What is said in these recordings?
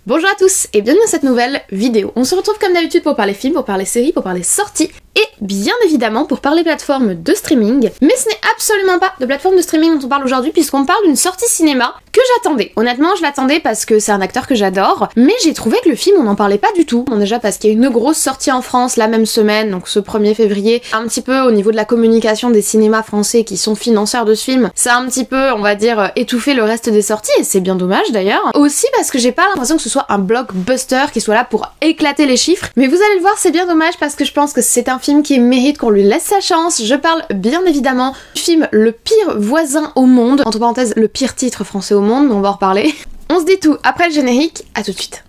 Bonjour à tous et bienvenue dans cette nouvelle vidéo. On se retrouve comme d'habitude pour parler films, pour parler séries, pour parler sorties et bien évidemment pour parler plateformes de streaming. Mais ce n'est absolument pas de plateforme de streaming dont on parle aujourd'hui puisqu'on parle d'une sortie cinéma que j'attendais. Honnêtement, je l'attendais parce que c'est un acteur que j'adore, mais j'ai trouvé que le film on n'en parlait pas du tout. Bon, déjà parce qu'il y a une grosse sortie en France la même semaine, donc ce 1er février, un petit peu au niveau de la communication des cinémas français qui sont financeurs de ce film, ça a un petit peu, on va dire, étouffé le reste des sorties et c'est bien dommage d'ailleurs. Aussi parce que j'ai pas l'impression que ce soit un blockbuster qui soit là pour éclater les chiffres, mais vous allez le voir, c'est bien dommage parce que je pense que c'est un film qui mérite qu'on lui laisse sa chance. Je parle bien évidemment du film Le pire voisin au monde, entre parenthèses le pire titre français au monde, mais on va en reparler. On se dit tout après le générique, à tout de suite.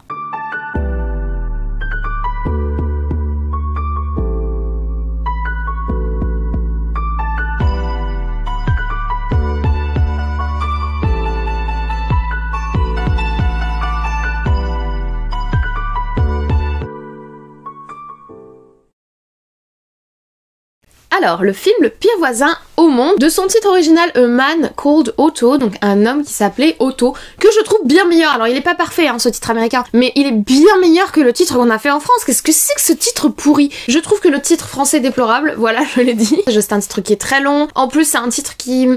Alors, le film Le pire voisin au monde, de son titre original A Man Called Otto, donc un homme qui s'appelait Otto, que je trouve bien meilleur. Alors il est pas parfait ce titre américain, mais il est bien meilleur que le titre qu'on a fait en France. Qu'est-ce que c'est que ce titre pourri? Je trouve que le titre français est déplorable, voilà, je l'ai dit. C'est un titre qui est très long, en plus c'est un titre qui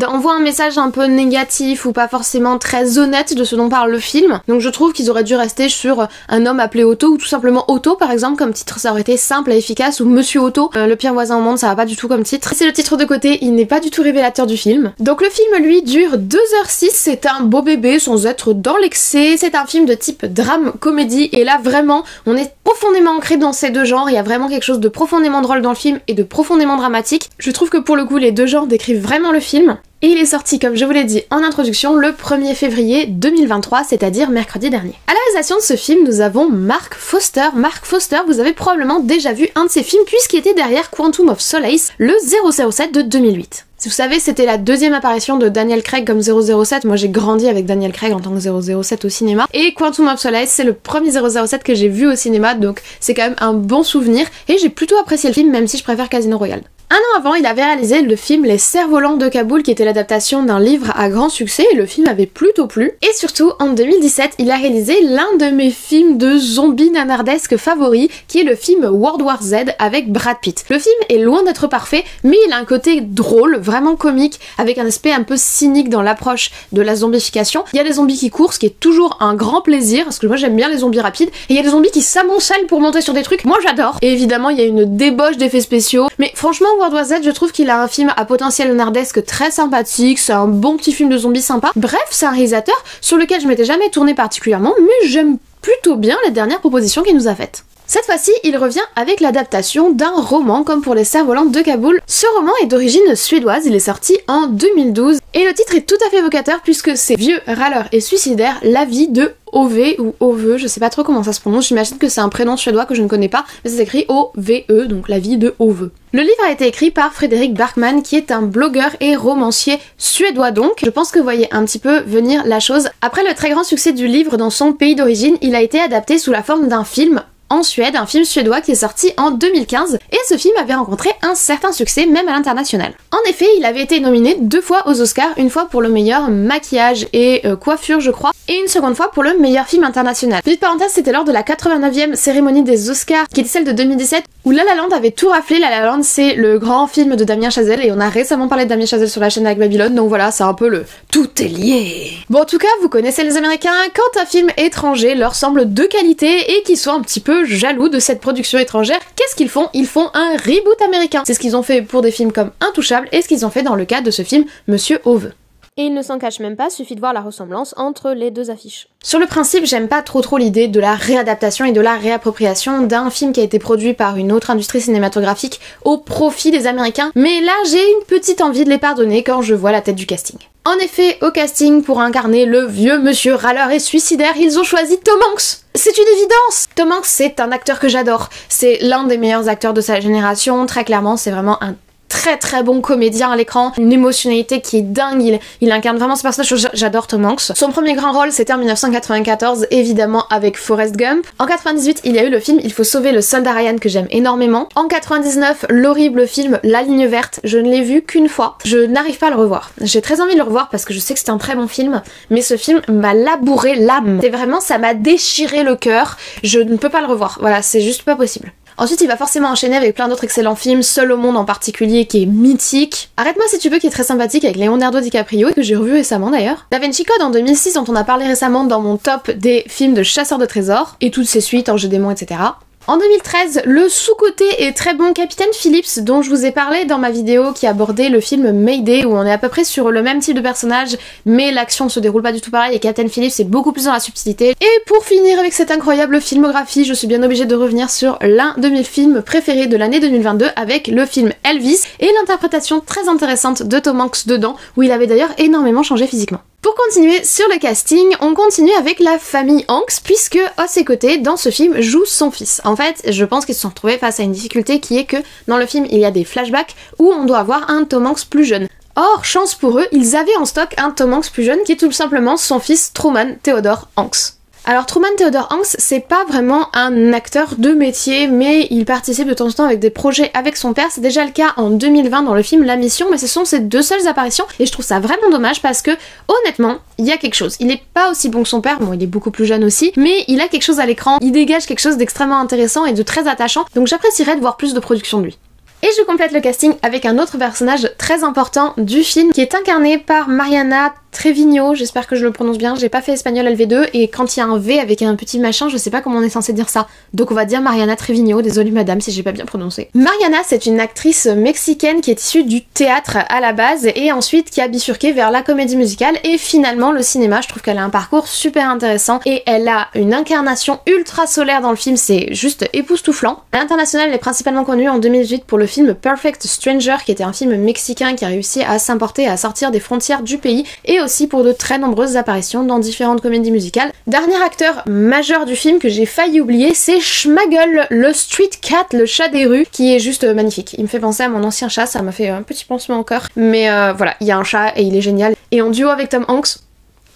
envoie un message un peu négatif ou pas forcément très honnête de ce dont parle le film. Donc je trouve qu'ils auraient dû rester sur un homme appelé Otto, ou tout simplement Otto par exemple, comme titre ça aurait été simple et efficace, ou Monsieur Otto. Le pire voisin au monde, ça va pas du tout comme titre. C'est le titre de côté, il n'est pas du tout révélateur du film. Donc le film lui dure 2h06, c'est un beau bébé sans être dans l'excès, c'est un film de type drame comédie et là vraiment on est profondément ancré dans ces deux genres, il y a vraiment quelque chose de profondément drôle dans le film et de profondément dramatique. Je trouve que pour le coup les deux genres décrivent vraiment le film. Et il est sorti, comme je vous l'ai dit en introduction, le 1er février 2023, c'est-à-dire mercredi dernier. À la réalisation de ce film, nous avons Marc Foster. Marc Foster, vous avez probablement déjà vu un de ses films puisqu'il était derrière Quantum of Solace, le 007 de 2008. Vous savez, c'était la deuxième apparition de Daniel Craig comme 007. Moi, j'ai grandi avec Daniel Craig en tant que 007 au cinéma. Et Quantum of Solace, c'est le premier 007 que j'ai vu au cinéma, donc c'est quand même un bon souvenir. Et j'ai plutôt apprécié le film, même si je préfère Casino Royale. Un an avant, il avait réalisé le film Les Cerfs-Volants de Kaboul, qui était l'adaptation d'un livre à grand succès, et le film avait plutôt plu. Et surtout, en 2017, il a réalisé l'un de mes films de zombies nanardesques favoris, qui est le film World War Z avec Brad Pitt. Le film est loin d'être parfait, mais il a un côté drôle, vraiment comique, avec un aspect un peu cynique dans l'approche de la zombification. Il y a des zombies qui courent, ce qui est toujours un grand plaisir, parce que moi j'aime bien les zombies rapides, et il y a des zombies qui s'amoncellent pour monter sur des trucs, moi j'adore. Et évidemment, il y a une débauche d'effets spéciaux, mais franchement, World War Z, je trouve qu'il a un film à potentiel nardesque très sympathique, c'est un bon petit film de zombies sympa. Bref, c'est un réalisateur sur lequel je m'étais jamais tournée particulièrement, mais j'aime plutôt bien les dernières propositions qu'il nous a faites. Cette fois-ci, il revient avec l'adaptation d'un roman comme pour Les Cerfs-Volants de Kaboul. Ce roman est d'origine suédoise, il est sorti en 2012 et le titre est tout à fait évocateur puisque c'est Vieux, râleur et suicidaire, la vie de Ove ou Ove, je sais pas trop comment ça se prononce, j'imagine que c'est un prénom suédois que je ne connais pas, mais ça s'écrit O-V-E, donc la vie de Ove. Le livre a été écrit par Fredrik Backman qui est un blogueur et romancier suédois donc. Je pense que vous voyez un petit peu venir la chose. Après le très grand succès du livre dans son pays d'origine, il a été adapté sous la forme d'un film en Suède, un film suédois qui est sorti en 2015, et ce film avait rencontré un certain succès même à l'international. En effet, il avait été nominé 2 fois aux Oscars, une fois pour le meilleur maquillage et coiffure je crois, et une seconde fois pour le meilleur film international. Petite parenthèse, c'était lors de la 89e cérémonie des Oscars, qui était celle de 2017, où La La Land avait tout raflé. La La Land c'est le grand film de Damien Chazelle, et on a récemment parlé de Damien Chazelle sur la chaîne avec Babylone, donc voilà, c'est un peu le tout est lié. Bon, en tout cas, vous connaissez les Américains, quand un film étranger leur semble de qualité et qu'ils sont un petit peu jaloux de cette production étrangère, qu'est-ce qu'ils font? Ils font un reboot américain. C'est ce qu'ils ont fait pour des films comme Intouchable et ce qu'ils ont fait dans le cadre de ce film Monsieur Ove. Et il ne s'en cache même pas, suffit de voir la ressemblance entre les deux affiches. Sur le principe, j'aime pas trop l'idée de la réadaptation et de la réappropriation d'un film qui a été produit par une autre industrie cinématographique au profit des Américains, mais là j'ai une petite envie de les pardonner quand je vois la tête du casting. En effet, au casting, pour incarner le vieux monsieur râleur et suicidaire, ils ont choisi Tom Hanks. C'est une évidence! Tom Hanks, c'est un acteur que j'adore. C'est l'un des meilleurs acteurs de sa génération, très clairement, c'est vraiment un très bon comédien à l'écran, une émotionnalité qui est dingue, il incarne vraiment ce personnage, j'adore Tom Hanks. Son premier grand rôle c'était en 1994, évidemment avec Forrest Gump. En 98 il y a eu le film Il faut sauver le soldat Ryan que j'aime énormément. En 99 l'horrible film La ligne verte, je ne l'ai vu qu'une fois, je n'arrive pas à le revoir. J'ai très envie de le revoir parce que je sais que c'est un très bon film, mais ce film m'a labouré l'âme. C'est vraiment, ça m'a déchiré le cœur, je ne peux pas le revoir, voilà, c'est juste pas possible. Ensuite, il va forcément enchaîner avec plein d'autres excellents films, Seul au monde en particulier, qui est mythique. Arrête-moi si tu veux, qui est très sympathique avec Leonardo DiCaprio, et que j'ai revu récemment d'ailleurs. Da Vinci Code en 2006, dont on a parlé récemment dans mon top des films de chasseurs de trésors, et toutes ses suites, Ange et démons, etc. En 2013, le sous-côté et très bon Capitaine Phillips dont je vous ai parlé dans ma vidéo qui abordait le film Mayday où on est à peu près sur le même type de personnage mais l'action se déroule pas du tout pareil et Captain Phillips est beaucoup plus dans la subtilité. Et pour finir avec cette incroyable filmographie, je suis bien obligée de revenir sur l'un de mes films préférés de l'année 2022 avec le film Elvis et l'interprétation très intéressante de Tom Hanks dedans où il avait d'ailleurs énormément changé physiquement. Pour continuer sur le casting, on continue avec la famille Hanks puisque à ses côtés, dans ce film, joue son fils. En fait, je pense qu'ils se sont retrouvés face à une difficulté qui est que dans le film, il y a des flashbacks où on doit avoir un Tom Hanks plus jeune. Or, chance pour eux, ils avaient en stock un Tom Hanks plus jeune qui est tout simplement son fils Truman Theodore Hanks. Alors Truman Theodore Hanks, c'est pas vraiment un acteur de métier, mais il participe de temps en temps avec des projets avec son père. C'est déjà le cas en 2020 dans le film La Mission, mais ce sont ses deux seules apparitions et je trouve ça vraiment dommage parce que honnêtement, il y a quelque chose. Il est pas aussi bon que son père, bon il est beaucoup plus jeune aussi, mais il a quelque chose à l'écran, il dégage quelque chose d'extrêmement intéressant et de très attachant, donc j'apprécierais de voir plus de production de lui. Et je complète le casting avec un autre personnage très important du film qui est incarné par Mariana Trevino, j'espère que je le prononce bien, j'ai pas fait espagnol LV2 et quand il y a un V avec un petit machin, je sais pas comment on est censé dire ça. Donc on va dire Mariana Trevino, désolée madame si j'ai pas bien prononcé. Mariana, c'est une actrice mexicaine qui est issue du théâtre à la base et ensuite qui a bifurqué vers la comédie musicale et finalement le cinéma. Je trouve qu'elle a un parcours super intéressant et elle a une incarnation ultra solaire dans le film, c'est juste époustouflant. À l'international, elle est principalement connue en 2018 pour le film Perfect Stranger qui était un film mexicain qui a réussi à s'importer et à sortir des frontières du pays et aussi pour de très nombreuses apparitions dans différentes comédies musicales. Dernier acteur majeur du film que j'ai failli oublier, c'est Schmaggle, le street cat, le chat des rues, qui est juste magnifique. Il me fait penser à mon ancien chat, ça m'a fait un petit pansement au cœur. Mais voilà, il y a un chat et il est génial. Et en duo avec Tom Hanks,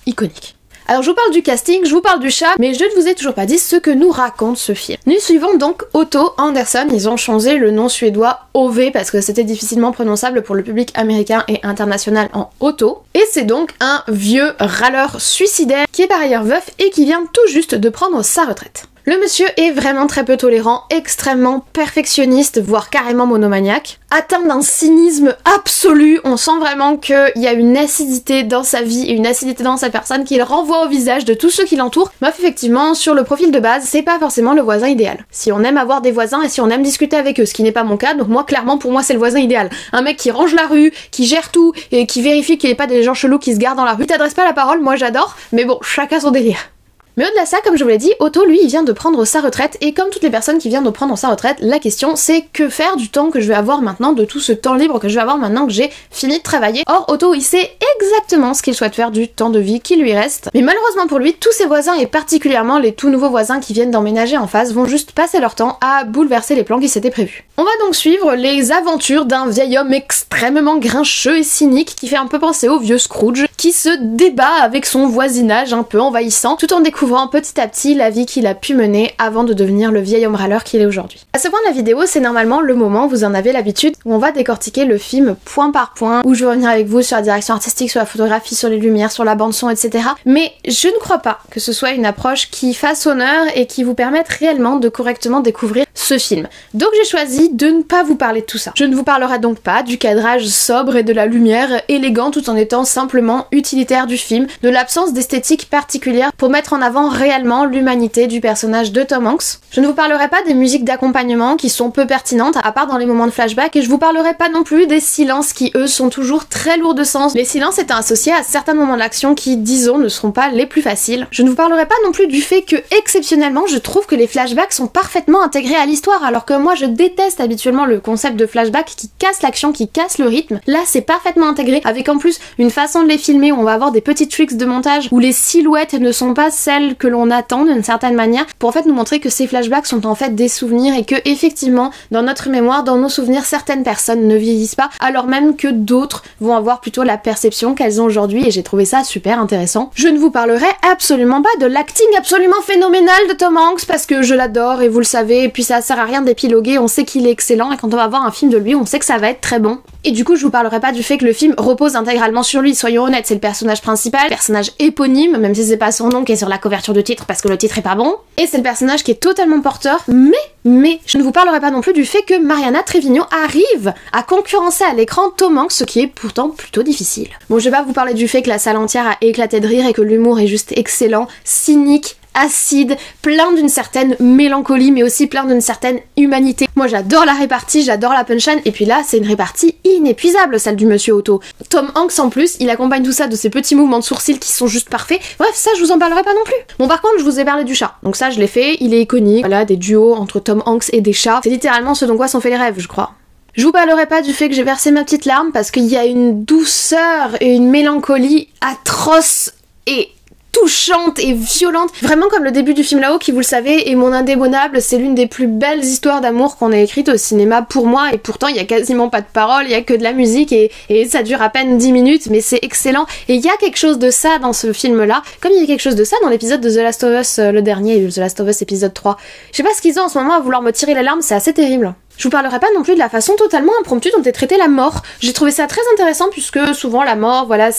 iconique. Alors je vous parle du casting, je vous parle du chat, mais je ne vous ai toujours pas dit ce que nous raconte ce film. Nous suivons donc Otto Andersson, ils ont changé le nom suédois Ove parce que c'était difficilement prononçable pour le public américain et international en Otto. Et c'est donc un vieux râleur suicidaire qui est par ailleurs veuf et qui vient tout juste de prendre sa retraite. Le monsieur est vraiment très peu tolérant, extrêmement perfectionniste, voire carrément monomaniaque. Atteint d'un cynisme absolu, on sent vraiment qu'il y a une acidité dans sa vie et une acidité dans sa personne qu'il renvoie au visage de tous ceux qui l'entourent. Bref, effectivement, sur le profil de base, c'est pas forcément le voisin idéal. Si on aime avoir des voisins et si on aime discuter avec eux, ce qui n'est pas mon cas, donc moi clairement pour moi c'est le voisin idéal. Un mec qui range la rue, qui gère tout et qui vérifie qu'il n'y ait pas des gens chelous qui se gardent dans la rue. Il t'adresse pas la parole, moi j'adore, mais bon, chacun son délire. Mais au-delà de ça, comme je vous l'ai dit, Otto, lui, il vient de prendre sa retraite, et comme toutes les personnes qui viennent de prendre sa retraite, la question c'est que faire du temps que je vais avoir maintenant, de tout ce temps libre que je vais avoir maintenant que j'ai fini de travailler. Or, Otto, il sait exactement ce qu'il souhaite faire du temps de vie qui lui reste, mais malheureusement pour lui, tous ses voisins, et particulièrement les tout nouveaux voisins qui viennent d'emménager en face, vont juste passer leur temps à bouleverser les plans qui s'étaient prévus. On va donc suivre les aventures d'un vieil homme extrêmement grincheux et cynique qui fait un peu penser au vieux Scrooge, qui se débat avec son voisinage un peu envahissant, tout en découvrant petit à petit la vie qu'il a pu mener avant de devenir le vieil homme râleur qu'il est aujourd'hui. À ce point de la vidéo, c'est normalement le moment, vous en avez l'habitude, où on va décortiquer le film point par point, où je vais revenir avec vous sur la direction artistique, sur la photographie, sur les lumières, sur la bande son, etc. Mais je ne crois pas que ce soit une approche qui fasse honneur et qui vous permette réellement de correctement découvrir ce film. Donc j'ai choisi de ne pas vous parler de tout ça. Je ne vous parlerai donc pas du cadrage sobre et de la lumière élégant tout en étant simplement utilitaire du film, de l'absence d'esthétique particulière pour mettre en avant réellement l'humanité du personnage de Tom Hanks. Je ne vous parlerai pas des musiques d'accompagnement qui sont peu pertinentes, à part dans les moments de flashback, et je vous parlerai pas non plus des silences qui, eux, sont toujours très lourds de sens. Les silences étant associés à certains moments de l'action qui, disons, ne seront pas les plus faciles. Je ne vous parlerai pas non plus du fait que, exceptionnellement, je trouve que les flashbacks sont parfaitement intégrés à l'histoire, alors que moi, je déteste habituellement le concept de flashback qui casse l'action, qui casse le rythme. Là, c'est parfaitement intégré, avec en plus une façon de les filmer où on va avoir des petits tricks de montage où les silhouettes ne sont pas celles celle que l'on attend d'une certaine manière, pour en fait nous montrer que ces flashbacks sont en fait des souvenirs et que effectivement dans notre mémoire, dans nos souvenirs, certaines personnes ne vieillissent pas, alors même que d'autres vont avoir plutôt la perception qu'elles ont aujourd'hui, et j'ai trouvé ça super intéressant. Je ne vous parlerai absolument pas de l'acting absolument phénoménal de Tom Hanks parce que je l'adore et vous le savez, et puis ça sert à rien d'épiloguer, on sait qu'il est excellent et quand on va voir un film de lui, on sait que ça va être très bon. Et du coup, je vous parlerai pas du fait que le film repose intégralement sur lui, soyons honnêtes, c'est le personnage principal, personnage éponyme, même si c'est pas son nom qui est sur la couverture de titre parce que le titre est pas bon, et c'est le personnage qui est totalement porteur, mais je ne vous parlerai pas non plus du fait que Mariana Treviño arrive à concurrencer à l'écran Tom Hanks, ce qui est pourtant plutôt difficile. Bon, je vais pas vous parler du fait que la salle entière a éclaté de rire et que l'humour est juste excellent, cynique, acide, plein d'une certaine mélancolie mais aussi plein d'une certaine humanité. Moi j'adore la répartie, j'adore la punchline, et puis là c'est une répartie inépuisable celle du monsieur Otto. Tom Hanks en plus, il accompagne tout ça de ses petits mouvements de sourcils qui sont juste parfaits. Bref, ça je vous en parlerai pas non plus. Bon, par contre je vous ai parlé du chat, donc ça je l'ai fait, il est iconique, voilà, des duos entre Tom Hanks et des chats, c'est littéralement ce dont quoi sont faits les rêves, je crois. Je vous parlerai pas du fait que j'ai versé ma petite larme parce qu'il y a une douceur et une mélancolie atroce et touchante et violente, vraiment comme le début du film là-haut qui, vous le savez, est mon indémodable, c'est l'une des plus belles histoires d'amour qu'on ait écrites au cinéma pour moi, et pourtant il y a quasiment pas de paroles, il y a que de la musique et ça dure à peine 10 minutes, mais c'est excellent, et il y a quelque chose de ça dans ce film là, comme il y a quelque chose de ça dans l'épisode de The Last of Us, le dernier, The Last of Us épisode 3. Je sais pas ce qu'ils ont en ce moment à vouloir me tirer les larmes, c'est assez terrible. Je vous parlerai pas non plus de la façon totalement impromptue dont est traitée la mort. J'ai trouvé ça très intéressant puisque souvent la mort, voilà,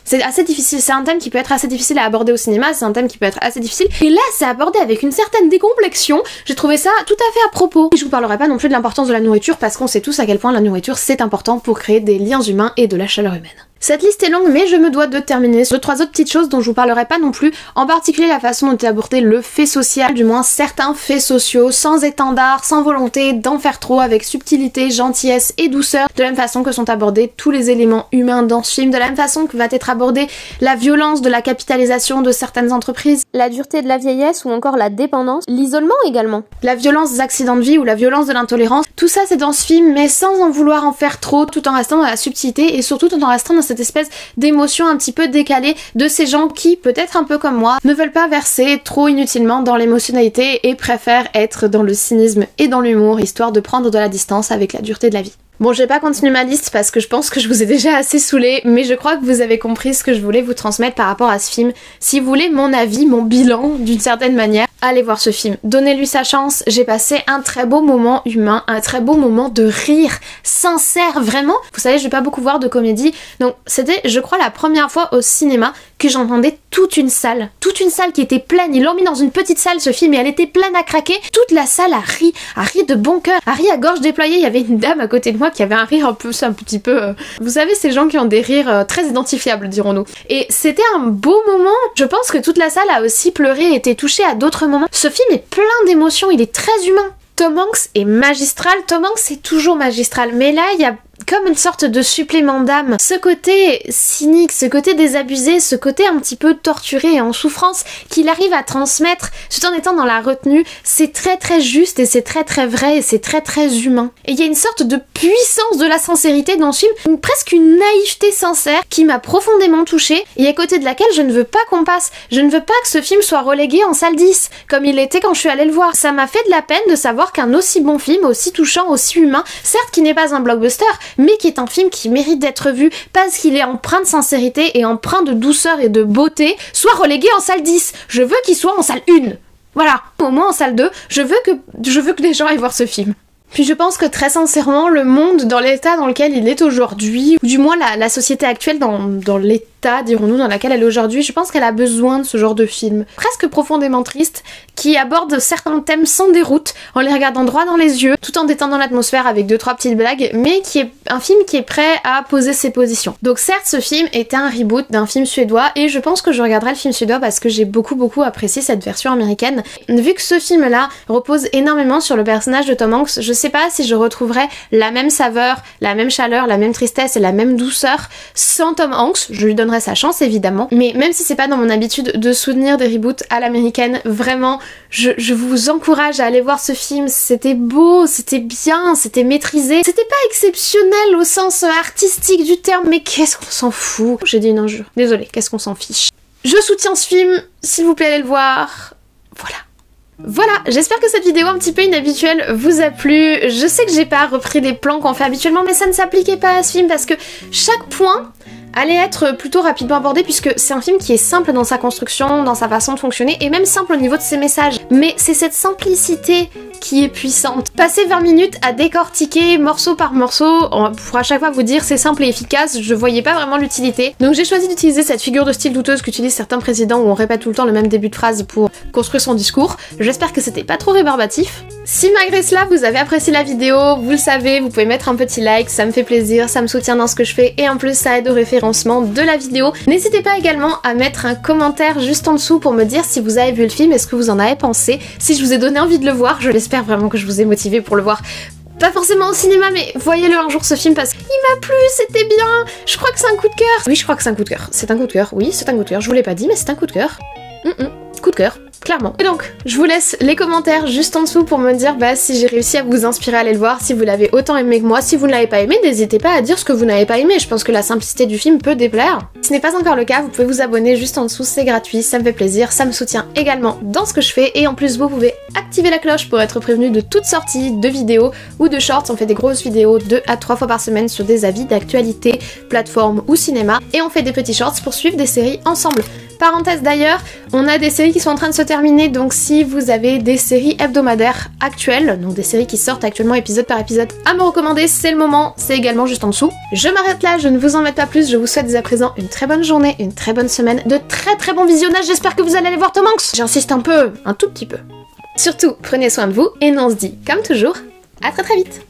c'est assez difficile, c'est un thème qui peut être assez difficile à aborder au cinéma, c'est un thème qui peut être assez difficile, et là c'est abordé avec une certaine décomplexion, j'ai trouvé ça tout à fait à propos. Et je vous parlerai pas non plus de l'importance de la nourriture parce qu'on sait tous à quel point la nourriture c'est important pour créer des liens humains et de la chaleur humaine. Cette liste est longue, mais je me dois de terminer sur 2-3 autres petites choses dont je vous parlerai pas non plus, en particulier la façon dont est abordé le fait social, du moins certains faits sociaux, sans étendard, sans volonté d'en faire trop, avec subtilité, gentillesse et douceur, de la même façon que sont abordés tous les éléments humains dans ce film, de la même façon que va être abordée la violence de la capitalisation de certaines entreprises, la dureté de la vieillesse ou encore la dépendance, l'isolement également, la violence des accidents de vie ou la violence de l'intolérance, tout ça c'est dans ce film, mais sans en vouloir en faire trop, tout en restant dans la subtilité et surtout tout en restant dans cette espèce d'émotion un petit peu décalée de ces gens qui, peut-être un peu comme moi, ne veulent pas verser trop inutilement dans l'émotionnalité et préfèrent être dans le cynisme et dans l'humour, histoire de prendre de la distance avec la dureté de la vie. Bon, je vais pas continuer ma liste parce que je pense que je vous ai déjà assez saoulé, mais je crois que vous avez compris ce que je voulais vous transmettre par rapport à ce film. Si vous voulez mon avis, mon bilan, d'une certaine manière, allez voir ce film. Donnez-lui sa chance, j'ai passé un très beau moment humain, un très beau moment de rire, sincère, vraiment. Vous savez, je vais pas beaucoup voir de comédie, donc c'était, je crois, la première fois au cinéma que j'entendais toute une salle qui était pleine. Ils l'ont mis dans une petite salle ce film et elle était pleine à craquer. Toute la salle a ri de bon cœur, a ri à gorge déployée. Il y avait une dame à côté de moi qui avait un rire un petit peu... Vous savez, ces gens qui ont des rires très identifiables, dirons-nous. Et c'était un beau moment. Je pense que toute la salle a aussi pleuré et été touchée à d'autres moments. Ce film est plein d'émotions, il est très humain. Tom Hanks est magistral, Tom Hanks est toujours magistral, mais là il y a comme une sorte de supplément d'âme. Ce côté cynique, ce côté désabusé, ce côté un petit peu torturé et en souffrance qu'il arrive à transmettre tout en étant dans la retenue, c'est très très juste et c'est très très vrai et c'est très très humain. Et il y a une sorte de puissance de la sincérité dans ce film, presque une naïveté sincère qui m'a profondément touchée et à côté de laquelle je ne veux pas qu'on passe. Je ne veux pas que ce film soit relégué en salle 10, comme il était quand je suis allée le voir. Ça m'a fait de la peine de savoir qu'un aussi bon film, aussi touchant, aussi humain, certes qui n'est pas un blockbuster, mais qui est un film qui mérite d'être vu parce qu'il est empreint de sincérité et empreint de douceur et de beauté, soit relégué en salle 10. Je veux qu'il soit en salle 1. Voilà, au moins en salle 2, je veux que les gens aillent voir ce film. Puis je pense que très sincèrement, le monde dans l'état dans lequel il est aujourd'hui, ou du moins la société actuelle dans l'état, dirons-nous, dans laquelle elle est aujourd'hui, je pense qu'elle a besoin de ce genre de film, presque profondément triste, qui aborde certains thèmes sans déroute, en les regardant droit dans les yeux, tout en détendant l'atmosphère avec 2-3 petites blagues, mais qui est un film qui est prêt à poser ses positions. Donc certes, ce film était un reboot d'un film suédois, et je pense que je regarderai le film suédois parce que j'ai beaucoup apprécié cette version américaine. Vu que ce film-là repose énormément sur le personnage de Tom Hanks, je sais pas si je retrouverai la même saveur, la même chaleur, la même tristesse et la même douceur sans Tom Hanks. Je lui donnerai sa chance évidemment, mais même si c'est pas dans mon habitude de soutenir des reboots à l'américaine, vraiment je vous encourage à aller voir ce film. C'était beau, c'était bien, c'était maîtrisé, c'était pas exceptionnel au sens artistique du terme, mais qu'est-ce qu'on s'en fout. J'ai dit une injure, désolée, qu'est-ce qu'on s'en fiche. Je soutiens ce film, s'il vous plaît allez le voir. Voilà, j'espère que cette vidéo un petit peu inhabituelle vous a plu. Je sais que j'ai pas repris les plans qu'on fait habituellement, mais ça ne s'appliquait pas à ce film parce que chaque point allait être plutôt rapidement abordé puisque c'est un film qui est simple dans sa construction, dans sa façon de fonctionner et même simple au niveau de ses messages. Mais c'est cette simplicité qui est puissante. Passer 20 minutes à décortiquer morceau par morceau pour à chaque fois vous dire c'est simple et efficace, je voyais pas vraiment l'utilité. Donc j'ai choisi d'utiliser cette figure de style douteuse qu'utilisent certains présidents où on répète tout le temps le même début de phrase pour construire son discours. J'espère que c'était pas trop rébarbatif. Si malgré cela vous avez apprécié la vidéo, vous le savez, vous pouvez mettre un petit like, ça me fait plaisir, ça me soutient dans ce que je fais et en plus ça aide au référencement de la vidéo. N'hésitez pas également à mettre un commentaire juste en dessous pour me dire si vous avez vu le film et ce que vous en avez pensé, si je vous ai donné envie de le voir. Je l'espère vraiment que je vous ai motivé pour le voir. Pas forcément au cinéma, mais voyez-le un jour ce film parce qu'il m'a plu, c'était bien. Je crois que c'est un coup de cœur. Oui, je crois que c'est un coup de cœur. C'est un coup de cœur, oui, c'est un coup de cœur. Je vous l'ai pas dit, mais c'est un coup de cœur. Coup de cœur. Clairement. Et donc, je vous laisse les commentaires juste en dessous pour me dire si j'ai réussi à vous inspirer à aller le voir, si vous l'avez autant aimé que moi. Si vous ne l'avez pas aimé, n'hésitez pas à dire ce que vous n'avez pas aimé. Je pense que la simplicité du film peut déplaire. Si ce n'est pas encore le cas, vous pouvez vous abonner juste en dessous, c'est gratuit, ça me fait plaisir, ça me soutient également dans ce que je fais. Et en plus, vous pouvez activer la cloche pour être prévenu de toute sortie de vidéos ou de shorts. On fait des grosses vidéos 2 à 3 fois par semaine sur des avis d'actualité, plateforme ou cinéma. Et on fait des petits shorts pour suivre des séries ensemble. Parenthèse d'ailleurs, on a des séries qui sont en train de se terminer, donc si vous avez des séries hebdomadaires actuelles, donc des séries qui sortent actuellement épisode par épisode, à me recommander, c'est le moment, c'est également juste en dessous. Je m'arrête là, je ne vous en mets pas plus, je vous souhaite dès à présent une très bonne journée, une très bonne semaine, de très bons visionnages, j'espère que vous allez aller voir Tom Hanks. J'insiste un peu, un tout petit peu. Surtout, prenez soin de vous, et nous on se dit, comme toujours, à très vite.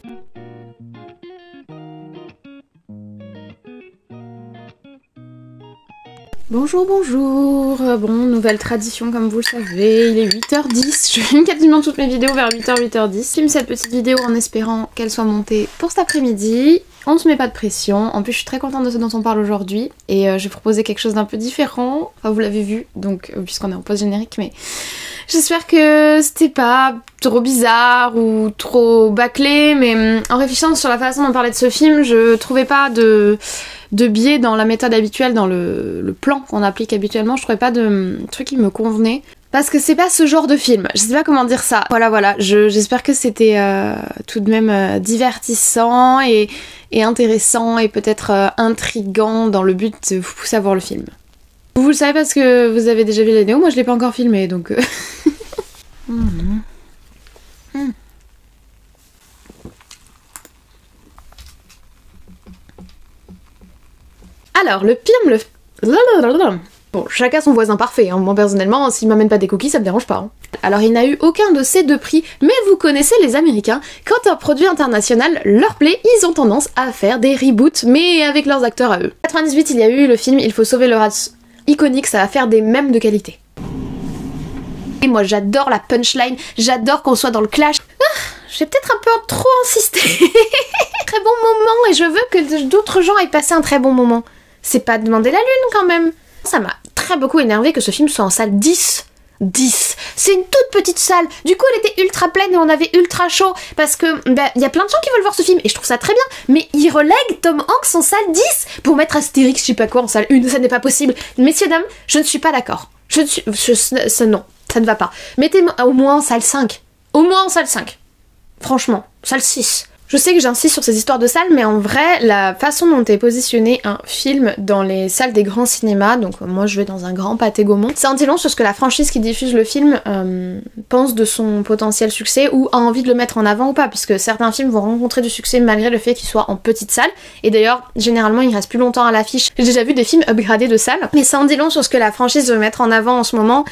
Bonjour, bon, nouvelle tradition comme vous le savez, il est 8h10, je filme quasiment toutes mes vidéos vers 8h, 8h10. Je filme cette petite vidéo en espérant qu'elle soit montée pour cet après-midi, on ne se met pas de pression, en plus je suis très contente de ce dont on parle aujourd'hui, et je vais proposer quelque chose d'un peu différent, enfin vous l'avez vu, donc puisqu'on est en pause générique, mais j'espère que c'était pas trop bizarre ou trop bâclé, mais en réfléchissant sur la façon dont parler de ce film, je trouvais pas de biais dans la méthode habituelle, dans le plan qu'on applique habituellement, je trouvais pas de truc qui me convenait. Parce que c'est pas ce genre de film, je sais pas comment dire ça. Voilà, j'espère que c'était tout de même divertissant et intéressant et peut-être intriguant dans le but de vous pousser à voir le film. Vous le savez parce que vous avez déjà vu la vidéo, moi je l'ai pas encore filmé donc... Alors, le film, Bon, chacun son voisin parfait, hein. Moi personnellement, s'il m'amène pas des cookies, ça me dérange pas. Hein. Alors il n'a eu aucun de ces deux prix, mais vous connaissez les Américains, quand un produit international leur plaît, ils ont tendance à faire des reboots, mais avec leurs acteurs à eux. En 98, il y a eu le film Il faut sauver le rat, iconique, ça va faire des mèmes de qualité. Et moi j'adore la punchline, j'adore qu'on soit dans le clash. J'ai peut-être un peu trop insisté. Très bon moment, et je veux que d'autres gens aient passé un très bon moment. C'est pas demander la lune quand même. Ça m'a très beaucoup énervé que ce film soit en salle 10. 10. C'est une toute petite salle. Du coup, elle était ultra pleine et on avait ultra chaud. Parce que, y a plein de gens qui veulent voir ce film et je trouve ça très bien. Mais ils relèguent Tom Hanks en salle 10 pour mettre Astérix, je sais pas quoi, en salle 1. Ça n'est pas possible. Messieurs, dames, je ne suis pas d'accord. Non, ça ne va pas. Mettez-moi au moins en salle 5. Au moins en salle 5. Franchement, salle 6. Je sais que j'insiste sur ces histoires de salles, mais en vrai, la façon dont est positionné un film dans les salles des grands cinémas, donc moi je vais dans un grand Pathé Gaumont, ça en dit long sur ce que la franchise qui diffuse le film pense de son potentiel succès ou a envie de le mettre en avant ou pas, puisque certains films vont rencontrer du succès malgré le fait qu'ils soient en petite salle, et d'ailleurs, généralement, ils restent plus longtemps à l'affiche. J'ai déjà vu des films upgradés de salles, mais ça en dit long sur ce que la franchise veut mettre en avant en ce moment.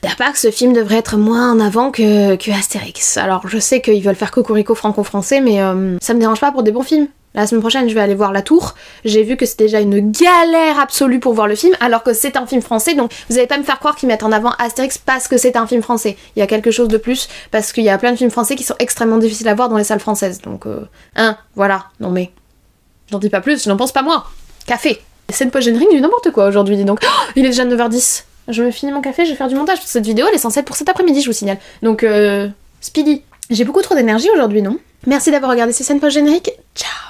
Y'a pas que ce film devrait être moins en avant que Astérix. Alors je sais qu'ils veulent faire cocorico franco-français, mais ça me dérange pas pour des bons films. La semaine prochaine, je vais aller voir La Tour. J'ai vu que c'est déjà une galère absolue pour voir le film, alors que c'est un film français, donc vous allez pas me faire croire qu'ils mettent en avant Astérix parce que c'est un film français. Il y a quelque chose de plus, parce qu'il y a plein de films français qui sont extrêmement difficiles à voir dans les salles françaises. Donc, voilà. Non mais, j'en dis pas plus, je n'en pense pas moins. Café. C'est une post-générique du n'importe quoi aujourd'hui, dis donc. Oh, il est déjà 9h10. Je me finis mon café, je vais faire du montage. Cette vidéo, elle est censée être pour cet après-midi, je vous signale. Donc, speedy. J'ai beaucoup trop d'énergie aujourd'hui, non? Merci d'avoir regardé ces scènes post-génériques. Ciao!